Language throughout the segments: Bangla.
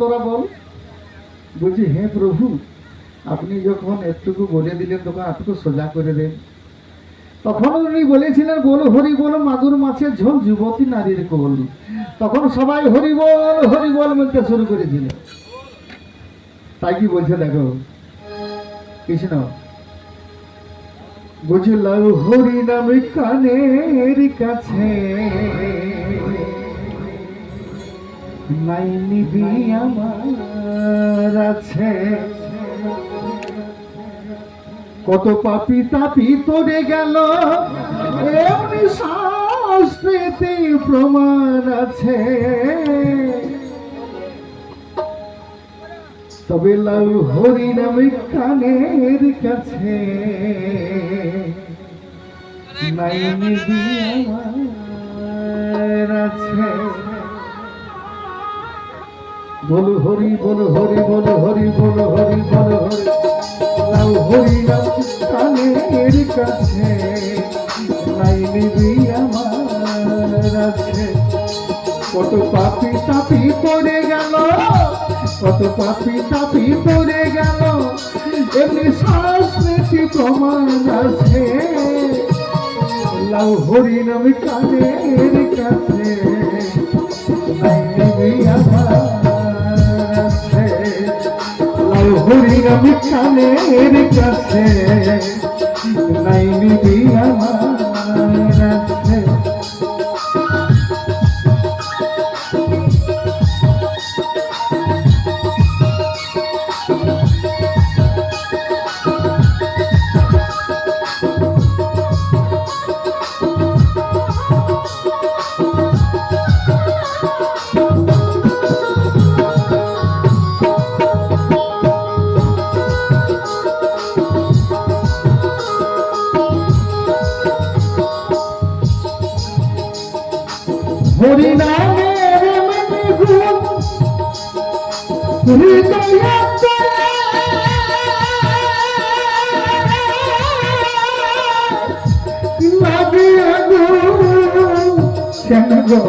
তোরা বল। বলছি হ্যাঁ প্রভু, আপনি যখন একটুকু বলে দিলেন তখন এতটুকু সোজা করে দেন। তখন উনি বলেছিলেন বলো হরি বল মাগুর মাছের ঝোল যুবতী নারীর কোল। তখন সবাই হরি বল বলতে শুরু করেছিল। তাই কি বলছে দেখো কৃষ্ণ, বুঝলাম হরি নাম কানের কাছে নাই নিবি আমার আছে। কত পাপি তাপি তোরে গেল এমনি শাস্ত্রেতে প্রমাণ আছে। তবে লাউ হরি নামে কানের কাছে নাই নিবি আমার আছে। বলো হরি বলো হরি বলো হরি বলো হরি বলো হরি। লাউ হরি নাম কানের কাছে নাই নিবি আমার আছে। কত পাপি তাপি পড়ে গেল, কত পাপি তাপি পড়ে গেল এমনি শাস্ত্রে প্রমাণ আছে। লাউ হরি নাম কানের কাছে নাই নিবি আমার আছে। লাউ হরি নাম কানের কাছে নাই নিবি আমার আছে। হরি নামের গুণ হৃদয় লাগিয়া গো কেন গো।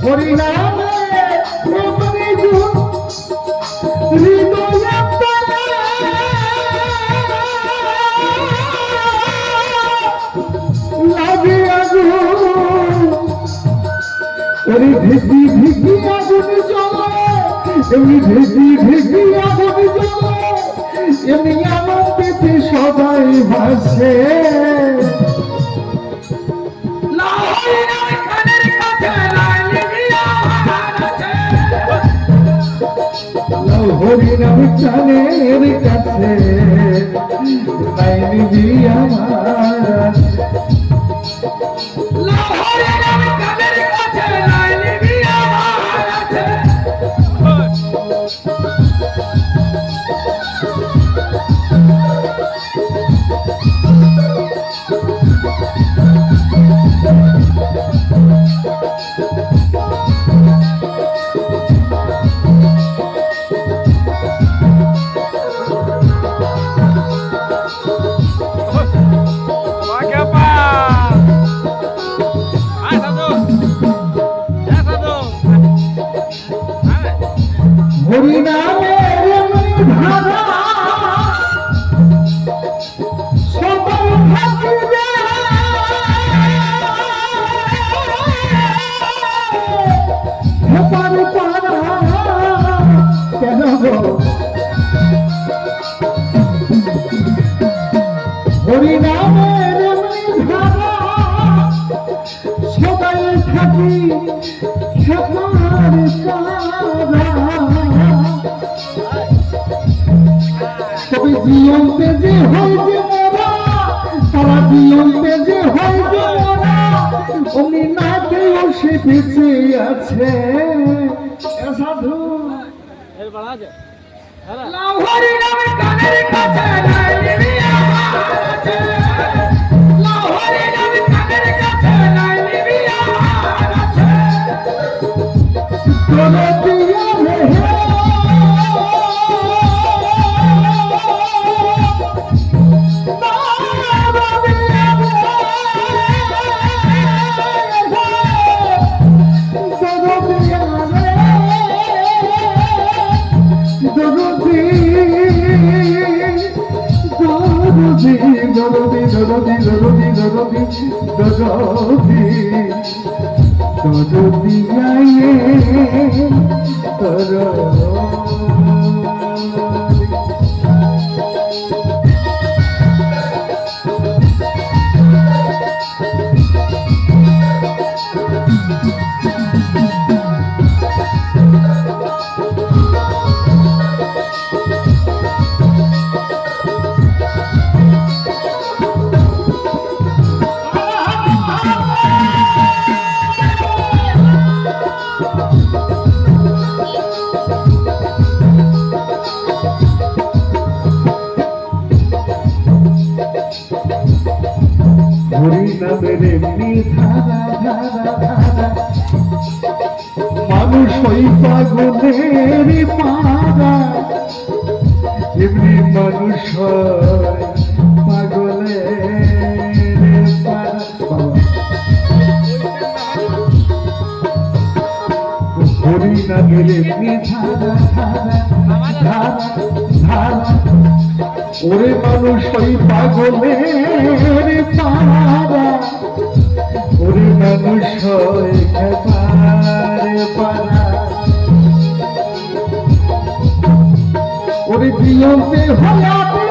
হরি নামের গুণ হৃদয় ভিজি ভিজি আগুন জ্বলে, এমনি ভিজি ভিজি আগুন জ্বলে এমনি আনন্দিতে সবাই ভাসে। হরি নাম কানের কাছে নাই নিবি আমার। হরি নামের ধারা সবাই থাকিবে হেপার পারা কেন গো। হরি নামের ধারা সবাই থাকি হেপার পারা। তবে জীবনতে যে হয় যে মোরা, তারা জীবনতে যে হয় যে মোরা অমনি না কেউ সে বেঁচে আছে। সাধু লাউ হরি নাম কানের কাছে নাই নিবি আমার আছে। লাউ হরি নাম কানের কাছে নাই নিবি আমার আছে। তোরে দিয়া রে দরদি দরদি দরদি দরদি দরদি আয়ে দরদি হরি নামের এমনি ধারা ধারা ধারা মানুষ ওই পাগলের পারা এমনি মানুষ পাগলের পারা হরি নামের এমনি ধারা ধারা ধারা ধারা ওরে মানুষ ওই পাগলের পারা ওরে মানুষ খেপার পারা ওরে জিয়তে হলাতে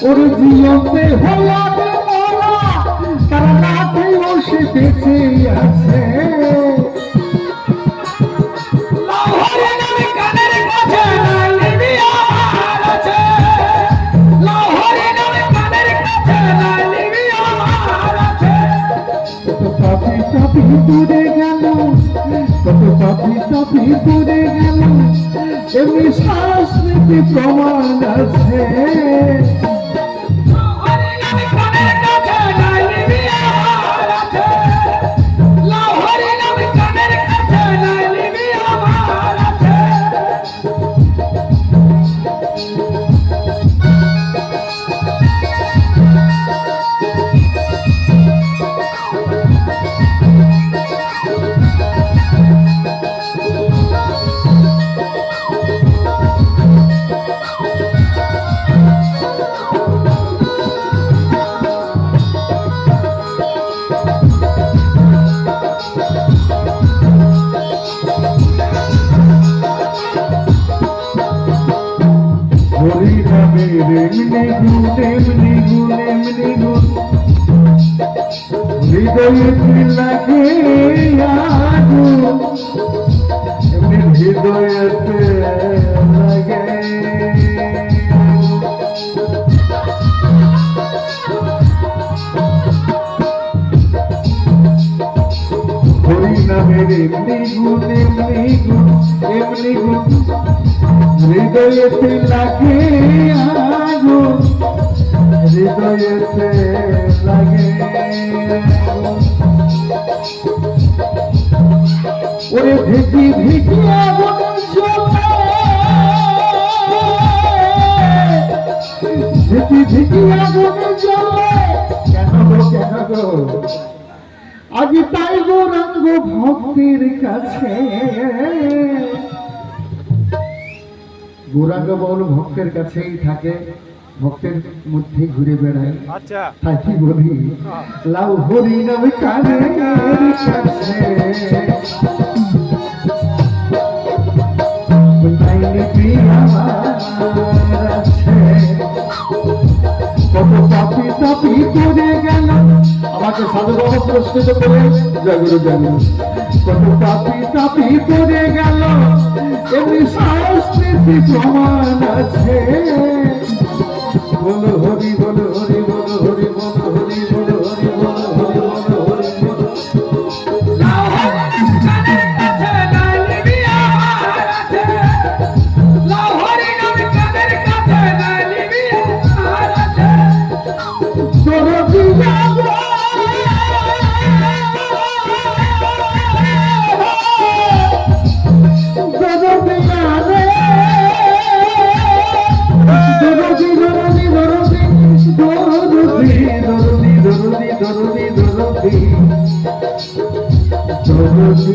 ওরে জিয়তে হলাতে তারা নাতে বসে বেঁচে আছে দূরে গেল কত পাপি তাপি দূরে গেল এমনি সংস্কৃতি প্রমাণ আছে হরি নামের এমনি গুণ হৃদয়ে লাগে আগুন এমনি হৃদয়তে লাগে হরি নামের এমনি গুণ হৃদয়েতে লাগে আগুন হৃদয়েতে লাগে ওরে ভিকি ভিকি আগুন জ্বলে ভিকি ভিকি আগুন জ্বলে কেন গো আজ তাই গৌরাঙ্গ ভক্তের কাছে গৌরাঙ্গ বাউল ভক্তের কাছেই থাকে ভক্তের মধ্যে ঘুরে বেড়ায় আচ্ছা তাই কি বলি লাউ হরি নাম কানে কাছে কত পাপি তাপি করে গেল আমাকে সাধু বাবা পুরস্কৃত করে জয়গুরু জয়গুরু কত পাপি তাপি করে গেল এমনি সংস্কৃতি প্রমাণ আছে বলো হরি বলো হরি বলো হরি বলো হরি বলো হরি বলো হরি বলো হরি বলো দরদি